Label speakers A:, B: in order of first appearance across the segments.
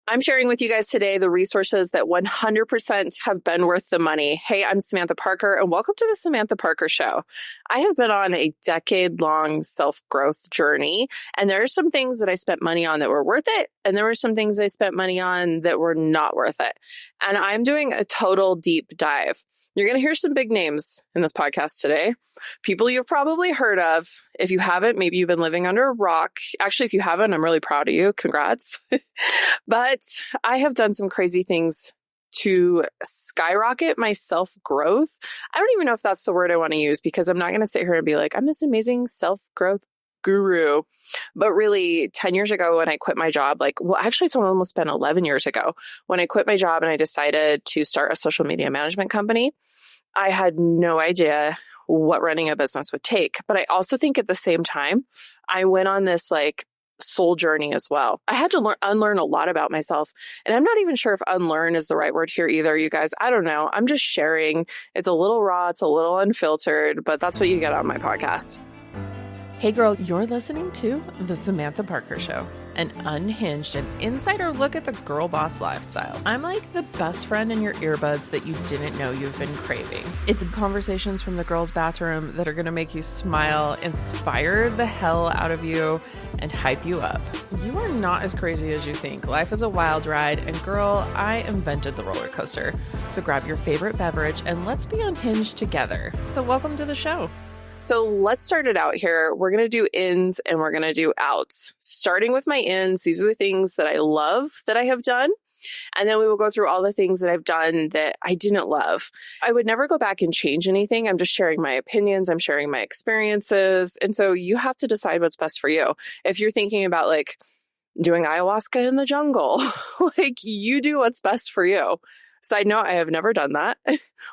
A: I'm sharing with you guys today the resources that 100% have been worth the money. Hey, I'm Samantha Parker, and welcome to the Samantha Parker Show. I have been on a decade-long self-growth journey, and there are some things that I spent money on that were worth it, and there were some things I spent money on that were not worth it. And I'm doing a total deep dive. You're going to hear some big names in this podcast today. People you've probably heard of. If you haven't, maybe you've been living under a rock. Actually, if you haven't, I'm really proud of you. Congrats. But I have done some crazy things to skyrocket my self-growth. I don't even know if that's the word I want to use, because I'm not going to sit here and be like, I'm this amazing self-growth guru. But really, 10 years ago when I quit my job, actually it's almost been 11 years ago when I quit my job and I decided to start a social media management company. I had no idea what running a business would take. But I also think at the same time, I went on this soul journey as well. I had to unlearn a lot about myself. And I'm not even sure if unlearn is the right word here either, you guys. I don't know. I'm just sharing. It's a little raw. It's a little unfiltered, but that's what you get on my podcast. Hey girl, you're listening to The Samantha Parker Show, an unhinged and insider look at the girl boss lifestyle. I'm like the best friend in your earbuds that you didn't know you've been craving. It's conversations from the girls' bathroom that are going to make you smile, inspire the hell out of you, and hype you up. You are not as crazy as you think. Life is a wild ride, and girl, I invented the roller coaster. So grab your favorite beverage and let's be unhinged together. So welcome to the show. So let's start it out here. We're going to do ins and we're going to do outs. Starting with my ins, these are the things that I love that I have done. And then we will go through all the things that I've done that I didn't love. I would never go back and change anything. I'm just sharing my opinions. I'm sharing my experiences. And so you have to decide what's best for you. If you're thinking about doing ayahuasca in the jungle, you do what's best for you. Side note, I have never done that.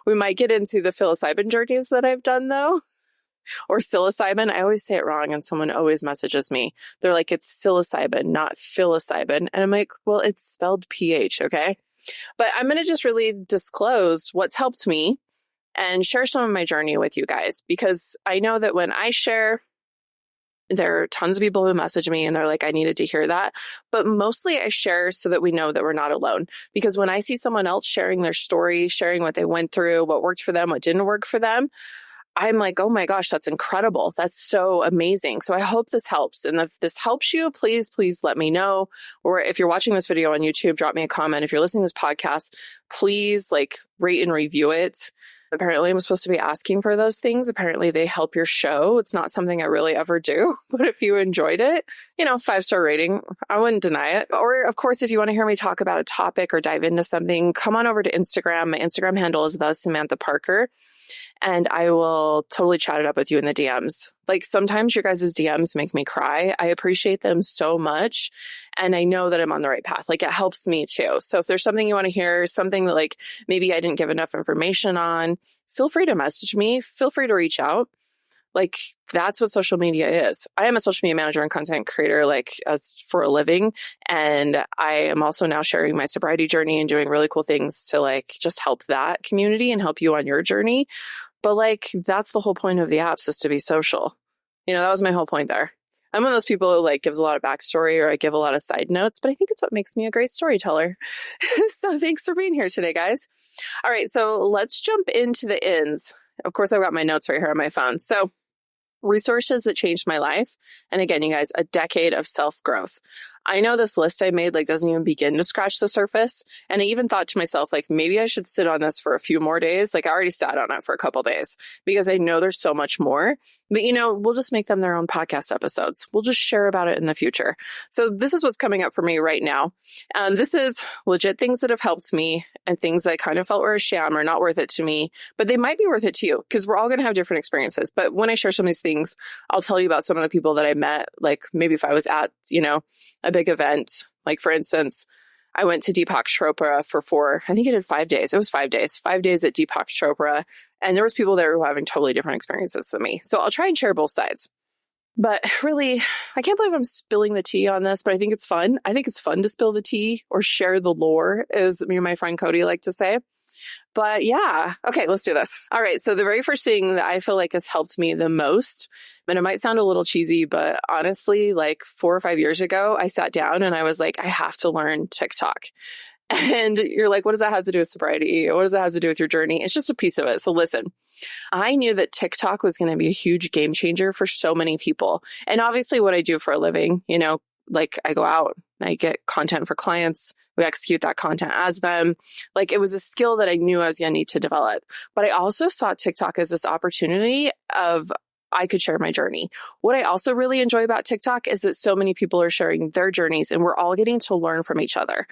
A: We might get into the psilocybin journeys that I've done though. Or psilocybin. I always say it wrong and someone always messages me. They're like, it's psilocybin, not psilocybin. And I'm like, well, it's spelled PH, okay? But I'm going to just really disclose what's helped me and share some of my journey with you guys. Because I know that when I share, there are tons of people who message me and they're like, I needed to hear that. But mostly I share so that we know that we're not alone. Because when I see someone else sharing their story, sharing what they went through, what worked for them, what didn't work for them, I'm like, oh my gosh, that's incredible. That's so amazing. So I hope this helps. And if this helps you, please let me know. Or if you're watching this video on YouTube, drop me a comment. If you're listening to this podcast, please rate and review it. Apparently I'm supposed to be asking for those things. Apparently they help your show. It's not something I really ever do, but if you enjoyed it, 5-star rating, I wouldn't deny it. Or of course, if you want to hear me talk about a topic or dive into something, come on over to Instagram. My Instagram handle is the Samantha Parker. And I will totally chat it up with you in the DMs. Sometimes your guys' DMs make me cry. I appreciate them so much. And I know that I'm on the right path. It helps me too. So if there's something you want to hear, something that maybe I didn't give enough information on, feel free to message me. Feel free to reach out. That's what social media is. I am a social media manager and content creator, as for a living. And I am also now sharing my sobriety journey and doing really cool things to just help that community and help you on your journey. But that's the whole point of the apps, is to be social. That was my whole point there. I'm one of those people who gives a lot of backstory, or I give a lot of side notes, but I think it's what makes me a great storyteller. So thanks for being here today, guys. All right. So let's jump into the ins. Of course, I've got my notes right here on my phone. So resources that changed my life. And again, you guys, a decade of self-growth. I know this list I made doesn't even begin to scratch the surface. And I even thought to myself, maybe I should sit on this for a few more days. I already sat on it for a couple days because I know there's so much more. But we'll just make them their own podcast episodes. We'll just share about it in the future. So this is what's coming up for me right now. This is legit things that have helped me and things I kind of felt were a sham or not worth it to me, but they might be worth it to you because we're all going to have different experiences. But when I share some of these things, I'll tell you about some of the people that I met, maybe if I was at, a big event. For instance, I went to Deepak Chopra for I think I did 5 days. It was 5 days, 5 days at Deepak Chopra. And there was people there who were having totally different experiences than me. So I'll try and share both sides. But really, I can't believe I'm spilling the tea on this, but I think it's fun. I think it's fun to spill the tea or share the lore, as me and my friend Cody like to say. But yeah, okay, let's do this. All right. So the very first thing that I feel like has helped me the most, and it might sound a little cheesy, but honestly, like 4 or 5 years ago, I sat down and I was like, I have to learn TikTok. And you're like, what does that have to do with sobriety? What does that have to do with your journey? It's just a piece of it. So listen, I knew that TikTok was going to be a huge game changer for so many people. And obviously what I do for a living, like I go out and I get content for clients. We execute that content as them. Like it was a skill that I knew I was going to need to develop. But I also saw TikTok as this opportunity of I could share my journey. What I also really enjoy about TikTok is that so many people are sharing their journeys and we're all getting to learn from each other.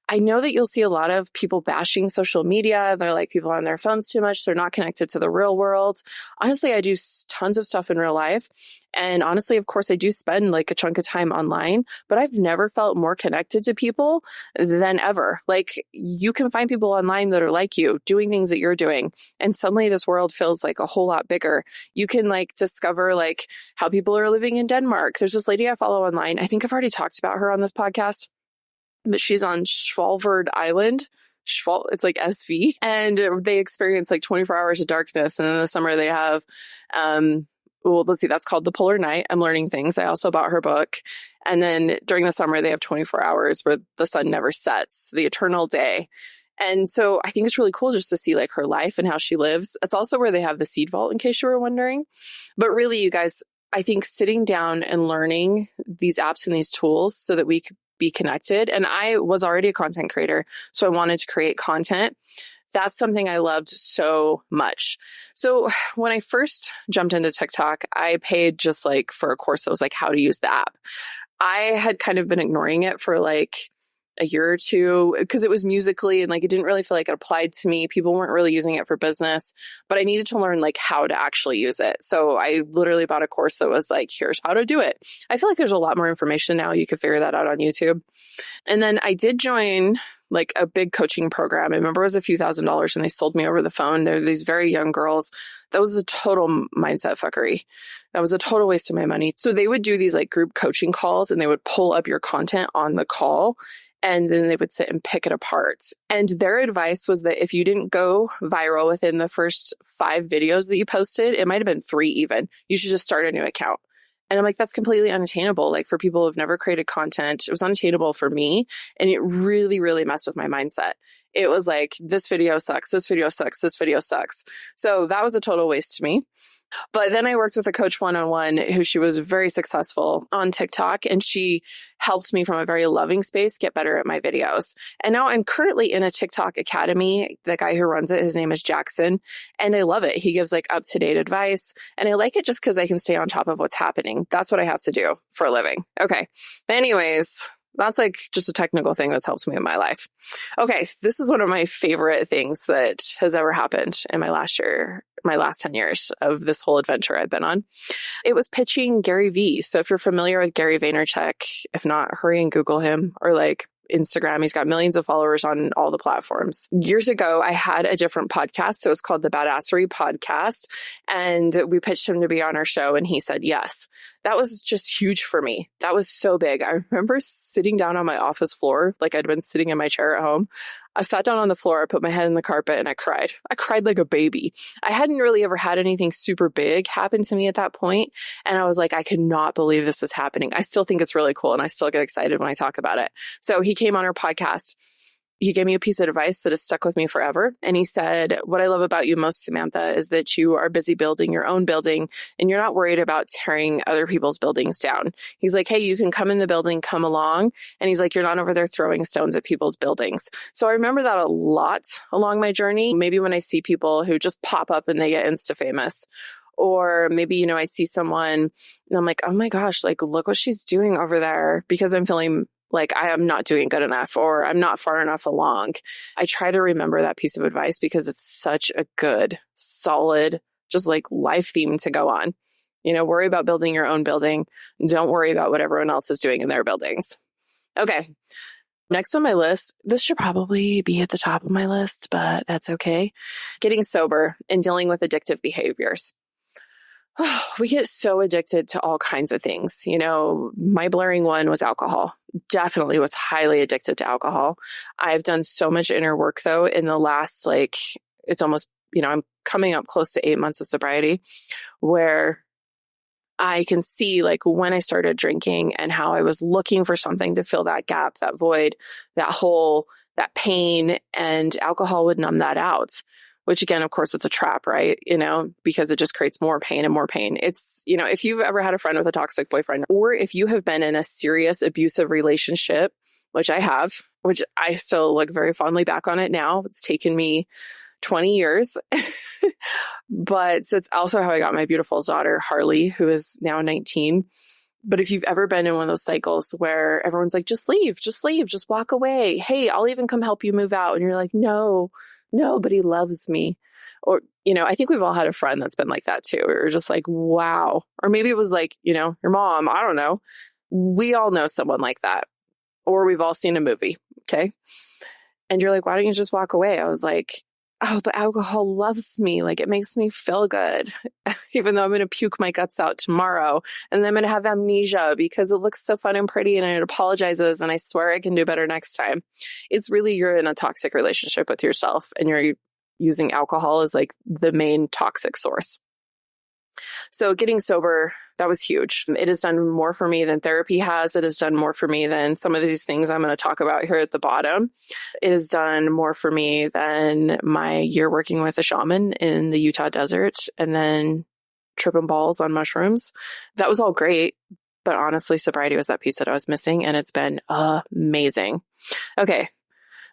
A: I know that you'll see a lot of people bashing social media. They're like people on their phones too much. They're not connected to the real world. Honestly, I do tons of stuff in real life. And honestly, of course, I do spend like a chunk of time online, but I've never felt more connected to people than ever. Like you can find people online that are like you, doing things that you're doing. And suddenly this world feels like a whole lot bigger. You can like discover like how people are living in Denmark. There's this lady I follow online. I think I've already talked about her on this podcast, but she's on Svalbard Island. It's like SV. And they experience like 24 hours of darkness. And in the summer they have, let's see, that's called The Polar Night. I'm learning things. I also bought her book. And then during the summer, they have 24 hours where the sun never sets, the eternal day. And so I think it's really cool just to see like her life and how she lives. It's also where they have the seed vault, in case you were wondering. But really, you guys, I think sitting down and learning these apps and these tools so that we could be connected. And I was already a content creator, so I wanted to create content. That's something I loved so much. So when I first jumped into TikTok, I paid just like for a course that was like how to use the app. I had kind of been ignoring it for like a year or two because it was Musically and like it didn't really feel like it applied to me. People weren't really using it for business, but I needed to learn like how to actually use it. So I literally bought a course that was like, here's how to do it. I feel like there's a lot more information now. You could figure that out on YouTube. And then I did join like a big coaching program. I remember it was a few $1,000s and they sold me over the phone. They're these very young girls. That was a total mindset fuckery. That was a total waste of my money. So they would do these like group coaching calls and they would pull up your content on the call. And then they would sit and pick it apart. And their advice was that if you didn't go viral within the first 5 videos that you posted, it might have been 3 even, you should just start a new account. And I'm like, that's completely unattainable. Like for people who've never created content, it was unattainable for me. And it really, really messed with my mindset. It was like, this video sucks, this video sucks, this video sucks. So that was a total waste to me. But then I worked with a coach one-on-one who she was very successful on TikTok and she helped me from a very loving space get better at my videos. And now I'm currently in a TikTok academy. The guy who runs it, his name is Jackson, and I love it. He gives like up-to-date advice and I like it just because I can stay on top of what's happening. That's what I have to do for a living. Okay. But anyways, that's like just a technical thing that's helped me in my life. Okay. This is one of my favorite things that has ever happened in my last 10 years of this whole adventure I've been on. It was pitching Gary Vee. So if you're familiar with Gary Vaynerchuk, if not, hurry and Google him or like Instagram. He's got millions of followers on all the platforms. Years ago, I had a different podcast. It was called the Badassery Podcast. And we pitched him to be on our show and he said yes. That was just huge for me. That was so big. I remember sitting down on my office floor, like I'd been sitting in my chair at home. I sat down on the floor, I put my head in the carpet and I cried. I cried like a baby. I hadn't really ever had anything super big happen to me at that point. And I was like, I cannot believe this is happening. I still think it's really cool. And I still get excited when I talk about it. So he came on our podcast. He gave me a piece of advice that has stuck with me forever. And he said, what I love about you most, Samantha, is that you are busy building your own building and you're not worried about tearing other people's buildings down. He's like, hey, you can come in the building, come along. And he's like, you're not over there throwing stones at people's buildings. So I remember that a lot along my journey. Maybe when I see people who just pop up and they get Insta famous. Or maybe, I see someone and I'm like, oh my gosh, like, look what she's doing over there because I'm feeling like I am not doing good enough or I'm not far enough along. I try to remember that piece of advice because it's such a good, solid, just like life theme to go on. Worry about building your own building. Don't worry about what everyone else is doing in their buildings. Okay. Next on my list, this should probably be at the top of my list, but that's okay. Getting sober and dealing with addictive behaviors. we get so addicted to all kinds of things. My blaring one was alcohol. Definitely was highly addicted to alcohol. I've done so much inner work though in the last, it's almost, I'm coming up close to 8 months of sobriety, where I can see when I started drinking and how I was looking for something to fill that gap, that void, that hole, that pain, and alcohol would numb that out. Which again, of course, it's a trap, right? Because it just creates more pain and more pain. It's, if you've ever had a friend with a toxic boyfriend, or if you have been in a serious abusive relationship, which I have, which I still look very fondly back on it now. It's taken me 20 years, but it's also how I got my beautiful daughter, Harley, who is now 19. But if you've ever been in one of those cycles where everyone's like, just leave, just walk away. Hey, I'll even come help you move out. And you're like, no, nobody loves me. Or, I think we've all had a friend that's been like that too. We're just like, wow. Or maybe it was your mom. I don't know. We all know someone like that. Or we've all seen a movie. Okay. And you're like, why don't you just walk away? I was like, oh, but alcohol loves me. It makes me feel good, even though I'm going to puke my guts out tomorrow. And then I'm going to have amnesia because it looks so fun and pretty and it apologizes. And I swear I can do better next time. It's really, you're in a toxic relationship with yourself and you're using alcohol as the main toxic source. So getting sober, that was huge. It has done more for me than therapy has. It has done more for me than some of these things I'm going to talk about here at the bottom. It has done more for me than my year working with a shaman in the Utah desert and then tripping balls on mushrooms. That was all great. But honestly, sobriety was that piece that I was missing, and it's been amazing. Okay,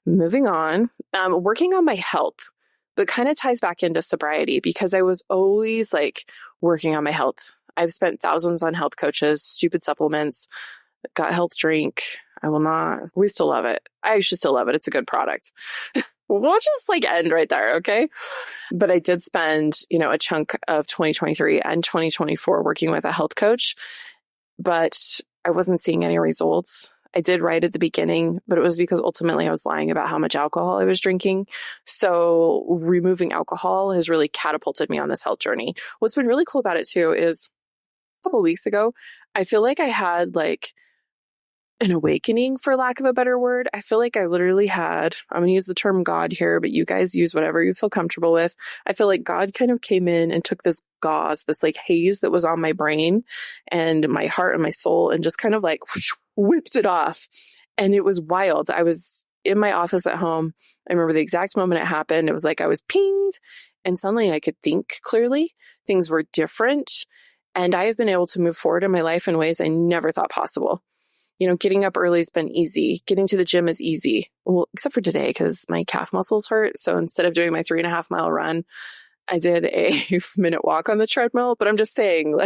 A: moving on. Working on my health. But kind of ties back into sobriety because I was always working on my health. I've spent thousands on health coaches, stupid supplements, got health drink. We still love it. I actually still love it. It's a good product. We'll just end right there. Okay. But I did spend, a chunk of 2023 and 2024 working with a health coach, but I wasn't seeing any results. I did right at the beginning, but it was because ultimately I was lying about how much alcohol I was drinking. So removing alcohol has really catapulted me on this health journey. What's been really cool about it too is a couple of weeks ago, I feel like I had an awakening, for lack of a better word. I feel like I literally had, I'm going to use the term God here, but you guys use whatever you feel comfortable with. I feel like God kind of came in and took this gauze, this haze that was on my brain and my heart and my soul and just kind of whipped it off. And it was wild. I was in my office at home. I remember the exact moment it happened. It was I was pinged and suddenly I could think clearly. Things were different. And I have been able to move forward in my life in ways I never thought possible. Getting up early has been easy. Getting to the gym is easy. Well, except for today because my calf muscles hurt. So instead of doing my 3.5 mile run, I did a minute walk on the treadmill. But I'm just saying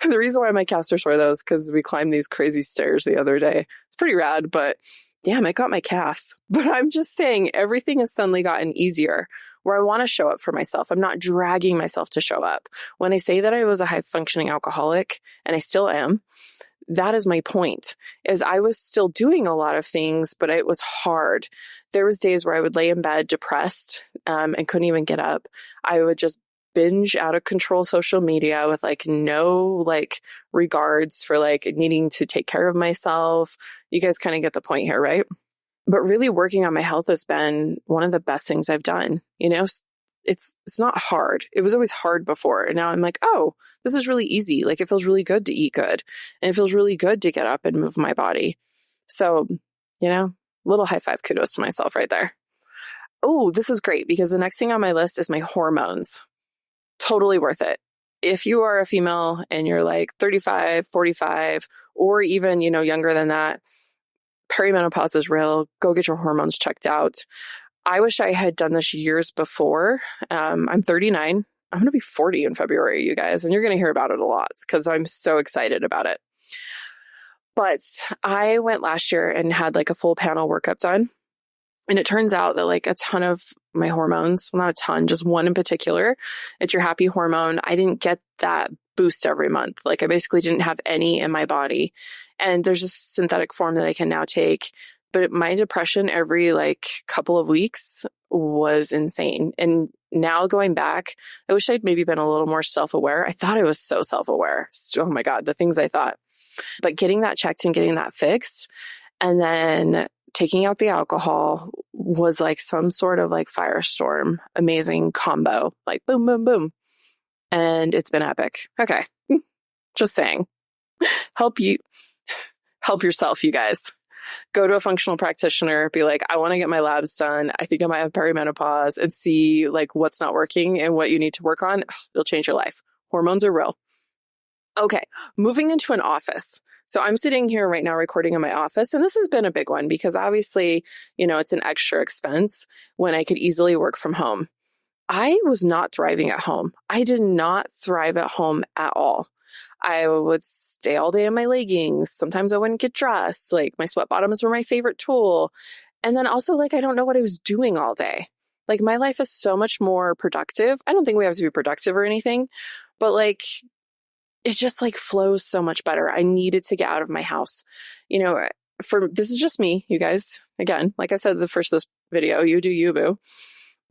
A: the reason why my calves are sore though is because we climbed these crazy stairs the other day. It's pretty rad, but damn, I got my calves. But I'm just saying everything has suddenly gotten easier where I want to show up for myself. I'm not dragging myself to show up. When I say that I was a high functioning alcoholic, and I still am, that is my point, is I was still doing a lot of things, but it was hard. There was days where I would lay in bed depressed and couldn't even get up. I would just binge out of control social media with no regards for needing to take care of myself. You guys kind of get the point here, right? But really working on my health has been one of the best things I've done. It's not hard. It was always hard before. And now I'm oh, this is really easy. It feels really good to eat good. And it feels really good to get up and move my body. So, little high five kudos to myself right there. Oh, this is great because the next thing on my list is my hormones. Totally worth it. If you are a female and you're 35, 45, or even, younger than that, perimenopause is real. Go get your hormones checked out. I wish I had done this years before. I'm 39. I'm going to be 40 in February, you guys, and you're going to hear about it a lot because I'm so excited about it. But I went last year and had a full panel workup done. And it turns out that a ton of my hormones, well, not a ton, just one in particular, it's your happy hormone. I didn't get that boost every month. I basically didn't have any in my body. And there's a synthetic form that I can now take. But my depression every couple of weeks was insane. And now going back, I wish I'd maybe been a little more self-aware. I thought I was so self-aware. Oh my God, the things I thought. But getting that checked and getting that fixed, and then taking out the alcohol was like some sort of like firestorm, amazing combo, like boom, boom, boom. And it's been epic. Okay. Just saying. Help yourself, you guys. Go to a functional practitioner, be like, I want to get my labs done. I think I might have perimenopause, and see like what's not working and what you need to work on. It'll change your life. Hormones are real. Okay. Moving into an office. So I'm sitting here right now recording in my office, and this has been a big one because obviously, it's an extra expense when I could easily work from home. I was not thriving at home. I did not thrive at home at all. I would stay all day in my leggings. Sometimes I wouldn't get dressed. Like my sweat bottoms were my favorite tool. And then also like, I don't know what I was doing all day. Like my life is so much more productive. I don't think we have to be productive or anything, but like, it just like flows so much better. I needed to get out of my house. This is just me, you guys. Again, like I said, the first of this video, you do you, boo.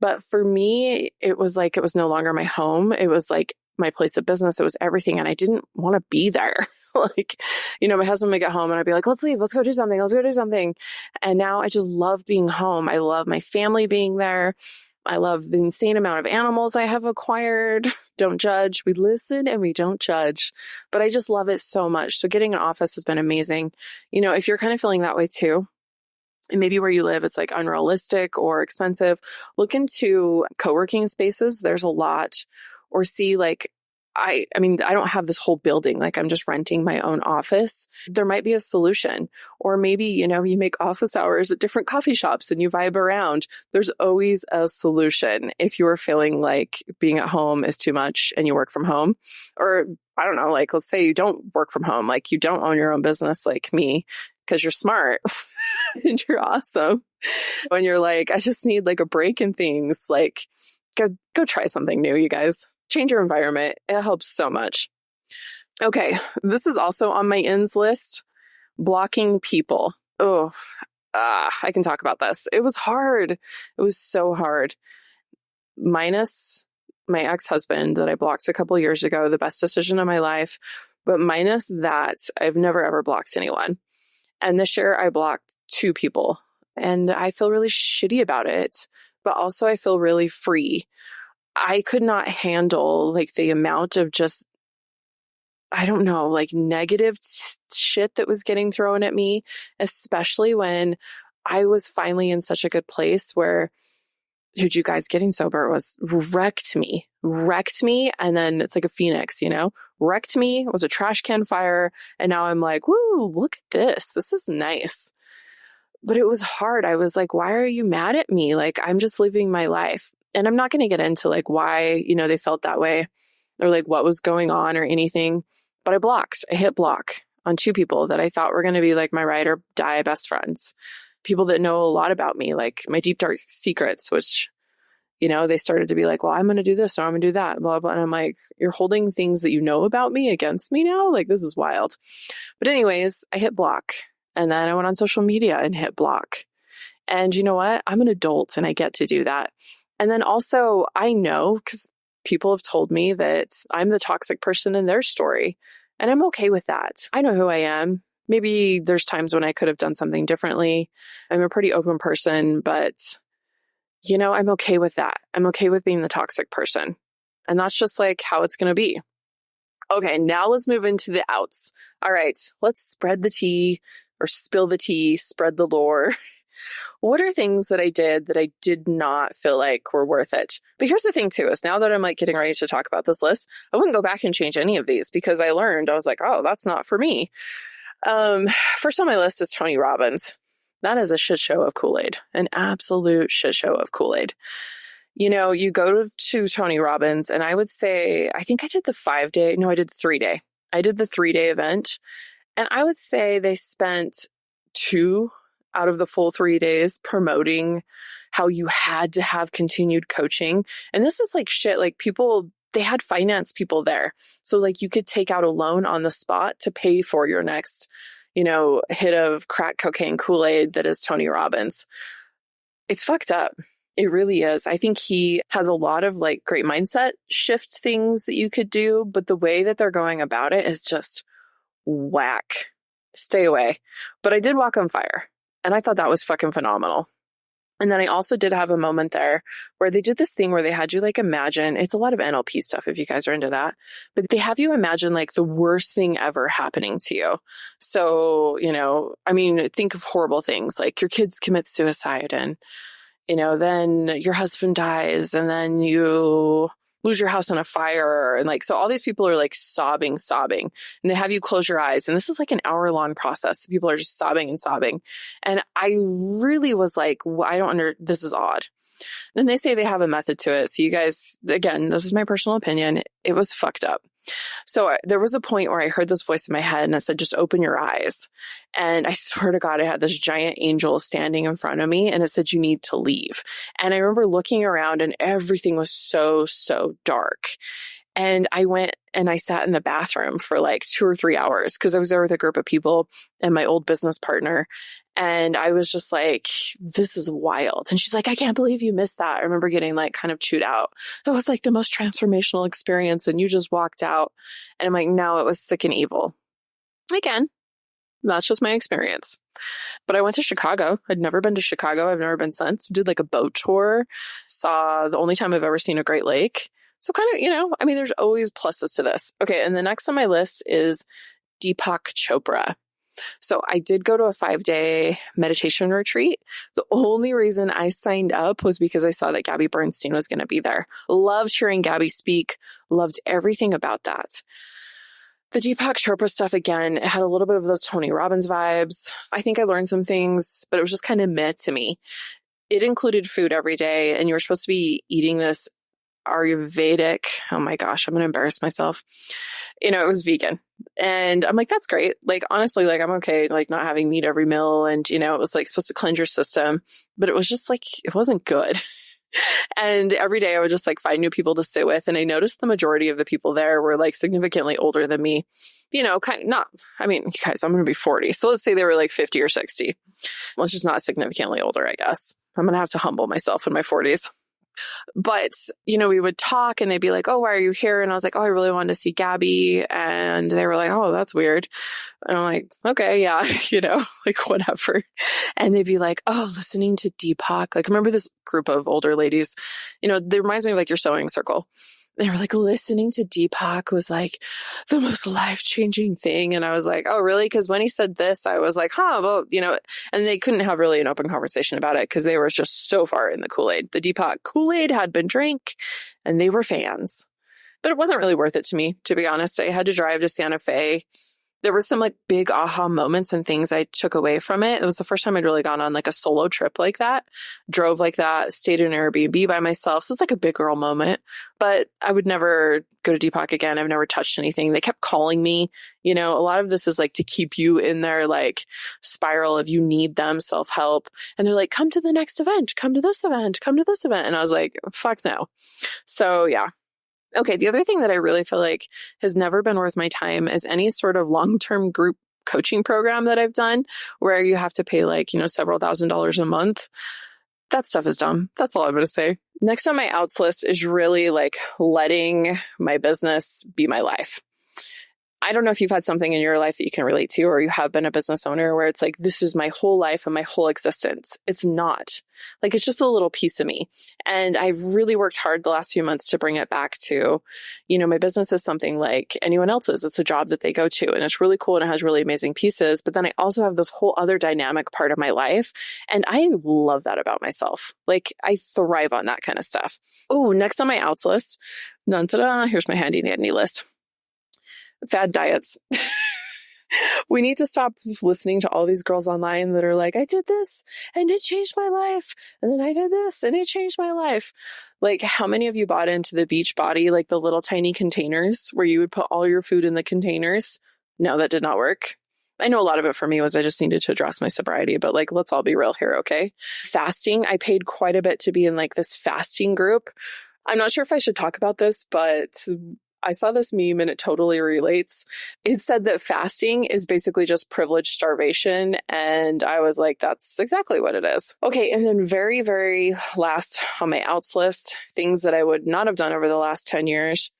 A: But for me, it was no longer my home. It was like my place of business. It was everything. And I didn't want to be there. My husband would get home and I'd be like, let's leave. Let's go do something. Let's go do something. And now I just love being home. I love my family being there. I love the insane amount of animals I have acquired. Don't judge. We listen and we don't judge. But I just love it so much. So getting an office has been amazing. If you're kind of feeling that way too, and maybe where you live, it's like unrealistic or expensive, look into co-working spaces. There's a lot. Or see like, I don't have this whole building. Like I'm just renting my own office. There might be a solution. Or maybe, you make office hours at different coffee shops and you vibe around. There's always a solution if you're feeling like being at home is too much and you work from home. Or I don't know, like let's say you don't work from home, like you don't own your own business like me because you're smart and you're awesome. When you're like, I just need like a break in things, like go try something new, you guys. Change your environment. It helps so much. Okay. This is also on my ins list. Blocking people. Oh, I can talk about this. It was hard. It was so hard. Minus my ex-husband that I blocked a couple years ago, the best decision of my life. But minus that, I've never ever blocked anyone. And this year I blocked 2 people. And I feel really shitty about it. But also I feel really free. I could not handle like the amount of just, I don't know, like negative shit that was getting thrown at me, especially when I was finally in such a good place where, dude, you guys, getting sober was wrecked me. And then it's like a phoenix, wrecked me, was a trash can fire. And now I'm like, woo, look at this. This is nice. But it was hard. I was like, why are you mad at me? Like, I'm just living my life. And I'm not going to get into like why, they felt that way or like what was going on or anything. But I hit block on 2 people that I thought were going to be like my ride or die best friends. People that know a lot about me, like my deep, dark secrets, which, they started to be like, well, I'm going to do this or I'm going to do that, blah, blah. And I'm like, you're holding things that you know about me against me now? Like, this is wild. But anyways, I hit block. And then I went on social media and hit block. And you know what? I'm an adult and I get to do that. And then also I know because people have told me that I'm the toxic person in their story. And I'm okay with that. I know who I am. Maybe there's times when I could have done something differently. I'm a pretty open person, but I'm okay with that. I'm okay with being the toxic person. And that's just like how it's going to be. Okay, now let's move into the outs. All right, let's spread the tea or spill the tea, spread the lore. What are things that I did that I did not feel like were worth it? But here's the thing too, is now that I'm like getting ready to talk about this list, I wouldn't go back and change any of these because I was like, oh, that's not for me. First on my list is Tony Robbins. That is a shit show of Kool-Aid, an absolute shit show of Kool-Aid. You go to Tony Robbins and I would say, I think I did the 5-day. No, I did the 3-day. I did the 3-day event. And I would say they spent 2 out of the full 3 days promoting how you had to have continued coaching. And this is like shit, like people, they had finance people there. So like you could take out a loan on the spot to pay for your next, hit of crack cocaine Kool-Aid that is Tony Robbins. It's fucked up. It really is. I think he has a lot of like great mindset shift things that you could do, but the way that they're going about it is just whack. Stay away. But I did walk on fire, and I thought that was fucking phenomenal. And then I also did have a moment there where they did this thing where they had you like imagine, it's a lot of NLP stuff if you guys are into that, but they have you imagine like the worst thing ever happening to you. So, I mean, think of horrible things like your kids commit suicide and, then your husband dies and then you lose your house in a fire. And like, so all these people are like sobbing, and they have you close your eyes. And this is like an hour-long process. People are just sobbing and sobbing. And I really was like, this is odd. And they say they have a method to it. So you guys, again, this is my personal opinion. It was fucked up. So there was a point where I heard this voice in my head and it said, just open your eyes. And I swear to God, I had this giant angel standing in front of me and it said, you need to leave. And I remember looking around and everything was so, so dark. And I went and I sat in the bathroom for like 2 or 3 hours because I was there with a group of people and my old business partner. And I was just like, this is wild. And she's like, I can't believe you missed that. I remember getting like kind of chewed out. That was like the most transformational experience. And you just walked out. And I'm like, no, it was sick and evil. Again, that's just my experience. But I went to Chicago. I'd never been to Chicago. I've never been since. Did like a boat tour. Saw the only time I've ever seen a Great Lake. So kind of, I mean, there's always pluses to this. Okay. And the next on my list is Deepak Chopra. So I did go to a 5-day meditation retreat. The only reason I signed up was because I saw that Gabby Bernstein was going to be there. Loved hearing Gabby speak. Loved everything about that. The Deepak Chopra stuff, again, it had a little bit of those Tony Robbins vibes. I think I learned some things, but it was just kind of meh to me. It included food every day, and you were supposed to be eating this Ayurvedic. Oh my gosh, I'm going to embarrass myself. It was vegan. And I'm like, that's great. Like, honestly, like, I'm okay, like, not having meat every meal. And, it was like supposed to cleanse your system, but it was just like, it wasn't good. And every day I would just like find new people to sit with. And I noticed the majority of the people there were like significantly older than me, kind of not, I mean, you guys, I'm going to be 40. So let's say they were like 50 or 60. Well, it's just not significantly older, I guess. I'm going to have to humble myself in my 40s. But, we would talk and they'd be like, oh, why are you here? And I was like, oh, I really wanted to see Gabby. And they were like, oh, that's weird. And I'm like, okay, yeah, like whatever. And they'd be like, oh, listening to Deepak. Like, remember this group of older ladies, they reminds me of like your sewing circle. They were like, listening to Deepak was like the most life-changing thing. And I was like, oh, really? Because when he said this, I was like, well, and they couldn't have really an open conversation about it because they were just so far in the Kool-Aid. The Deepak Kool-Aid had been drank and they were fans. But it wasn't really worth it to me, to be honest. I had to drive to Santa Fe. There were some like big aha moments and things I took away from it. It was the first time I'd really gone on like a solo trip like that, drove like that, stayed in an Airbnb by myself. So it was like a big girl moment, but I would never go to Deepak again. I've never touched anything. They kept calling me, a lot of this is like to keep you in their like spiral of you need them, self-help. And they're like, come to the next event, come to this event, come to this event. And I was like, fuck no. So yeah. Okay, the other thing that I really feel like has never been worth my time is any sort of long-term group coaching program that I've done where you have to pay like, several $1,000s a month. That stuff is dumb. That's all I'm going to say. Next on my outs list is really like letting my business be my life. I don't know if you've had something in your life that you can relate to, or you have been a business owner where it's like, this is my whole life and my whole existence. It's not. Like, it's just a little piece of me. And I've really worked hard the last few months to bring it back to, my business is something like anyone else's. It's a job that they go to and it's really cool and it has really amazing pieces. But then I also have this whole other dynamic part of my life. And I love that about myself. Like, I thrive on that kind of stuff. Oh, next on my outs list. Here's my handy dandy list. Fad diets. We need to stop listening to all these girls online that are like, I did this and it changed my life. And then I did this and it changed my life. Like, how many of you bought into the Beachbody, like the little tiny containers where you would put all your food in the containers? No, that did not work. I know a lot of it for me was I just needed to address my sobriety, but like, let's all be real here. Okay. Fasting. I paid quite a bit to be in like this fasting group. I'm not sure if I should talk about this, but I saw this meme and it totally relates. It said that fasting is basically just privileged starvation. And I was like, that's exactly what it is. Okay. And then very, very last on my outs list, things that I would not have done over the last 10 years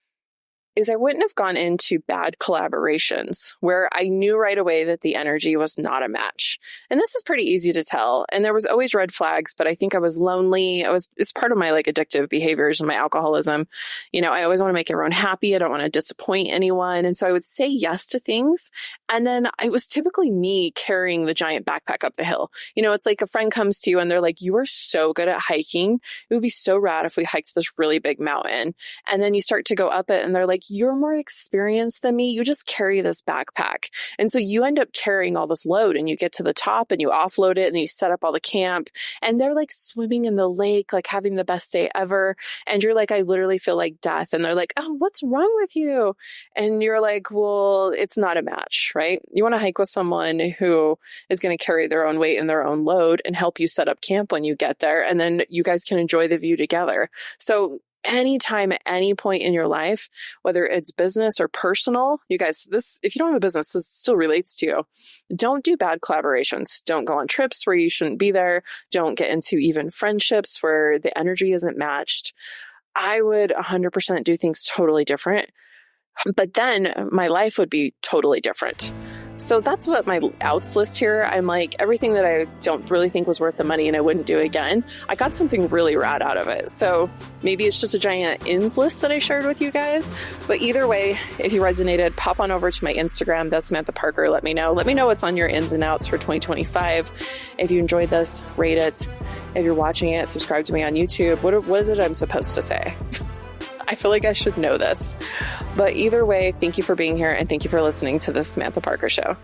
A: is I wouldn't have gone into bad collaborations where I knew right away that the energy was not a match. And this is pretty easy to tell. And there was always red flags, but I think I was lonely. It's part of my like addictive behaviors and my alcoholism. You know, I always want to make everyone happy. I don't want to disappoint anyone. And so I would say yes to things. And then it was typically me carrying the giant backpack up the hill. You know, it's like a friend comes to you and they're like, you are so good at hiking. It would be so rad if we hiked this really big mountain. And then you start to go up it and they're like, you're more experienced than me. You just carry this backpack. And so you end up carrying all this load and you get to the top and you offload it and you set up all the camp and they're like swimming in the lake, like having the best day ever. And you're like, I literally feel like death. And they're like, oh, what's wrong with you? And you're like, well, it's not a match, right? You want to hike with someone who is going to carry their own weight and their own load and help you set up camp when you get there. And then you guys can enjoy the view together. So anytime at any point in your life, whether it's business or personal, you guys, if you don't have a business, this still relates to you. Don't do bad collaborations. Don't go on trips where you shouldn't be there. Don't get into even friendships where the energy isn't matched. I would 100% do things totally different, but then my life would be totally different. So that's what my outs list here. I'm like, everything that I don't really think was worth the money and I wouldn't do again, I got something really rad out of it. So maybe it's just a giant ins list that I shared with you guys. But either way, if you resonated, pop on over to my Instagram, that's Samantha Parker. Let me know. Let me know what's on your ins and outs for 2025. If you enjoyed this, rate it. If you're watching it, subscribe to me on YouTube. What is it I'm supposed to say? I feel like I should know this. But either way, thank you for being here and thank you for listening to the Samantha Parker Show.